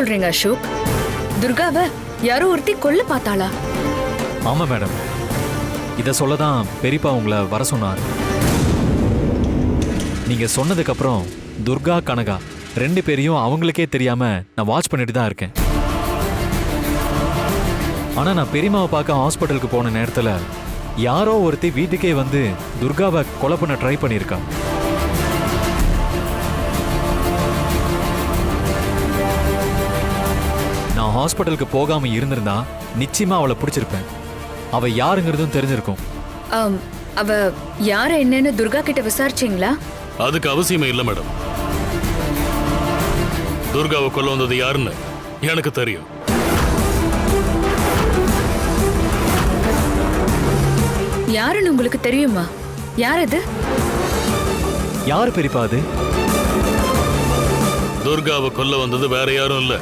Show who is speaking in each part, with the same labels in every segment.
Speaker 1: சொல்றீங்க அசோக்? துர்காவை யாரோ ஒருத்தி கொல்ல பார்த்தாளா?
Speaker 2: ஆமா மேடம், இதை சொல்லதான் பெரியப்பா உங்களை வர சொன்னார். நீங்க சொன்னதுக்கு அப்புறம் துர்கா கனகா 2 பேரையும் அவங்களுக்கே தெரியாம நான் வாட்ச் பண்ணிட்டு தான் இருக்கேன். ஆனா நான் பெரியம்மாவை பார்க்க ஹாஸ்பிட்டலுக்கு போன நேரத்துல யாரோ ஒருத்தி வீட்டுக்கே வந்து துர்காவை கொலை பண்ண ட்ரை பண்ணியிருக்கா. நான் ஹாஸ்பிட்டலுக்கு போகாம இருந்திருந்தா நிச்சயமா அவளை பிடிச்சிருப்பேன். அவ யாருங்கிறதும் தெரிஞ்சிருக்கும்.
Speaker 1: அவ யார என்னன்னு துர்கா கிட்ட விசாரிச்சீங்களா?
Speaker 3: அதுக்கு அவசியமே இல்லை மேடம். துர்காவை கொல்ல வந்தது யாருன்னு எனக்கு தெரியும்.
Speaker 1: யாருன்னு உங்களுக்கு தெரியுமா? யார் அது?
Speaker 2: யாரு பெரியப்பா அது?
Speaker 3: துர்காவை கொல்ல வந்தது வேற யாரும் இல்ல,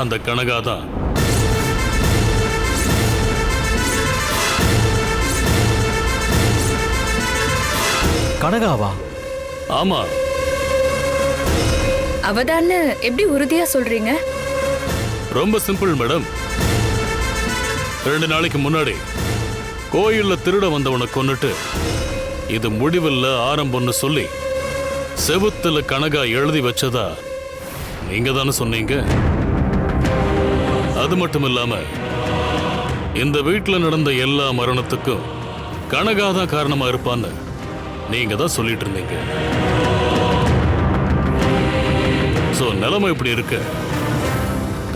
Speaker 3: அந்த கனகா தான்.
Speaker 2: கனகாவா?
Speaker 3: ஆமா.
Speaker 1: அவதான்னு எப்படி உறுதியா சொல்றீங்க?
Speaker 3: ரொம்ப சிம்பிள் மேடம். 2 நாளைக்கு முன்னாடி கோயில்ல திருட வந்தவனை கொன்னுட்டு இது முடிவில்ல ஆரம்பம்னு சொல்லி செவுத்துல கனகா எழுதி வச்சதா நீங்க தானே சொன்னீங்க. அது மட்டும் இல்லாம இந்த வீட்டுல நடந்த எல்லா மரணத்துக்கும் கனகா தான் காரணமா இருப்பான்னு நீங்க தான் சொல்லிட்டு இருந்தீங்க. சோ நிலைமை இப்படி இருக்கு.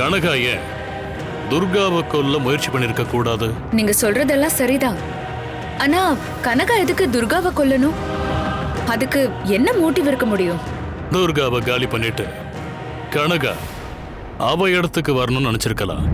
Speaker 3: கனகா ஏன் துர்காவை கொல்ல முயற்சி பண்ணிருக்க கூடாது?
Speaker 1: நீங்க சொல்றதெல்லாம் சரிதான். ஆனா கனகா எதுக்கு துர்காவை கொல்லணும்? அதுக்கு என்ன மோட்டிவ் இருக்க முடியும்?
Speaker 3: துர்காவை காலி பண்ணிட்டு கனகா அவ இடத்துக்கு வரணும்னு நினைச்சிருக்கலாம்.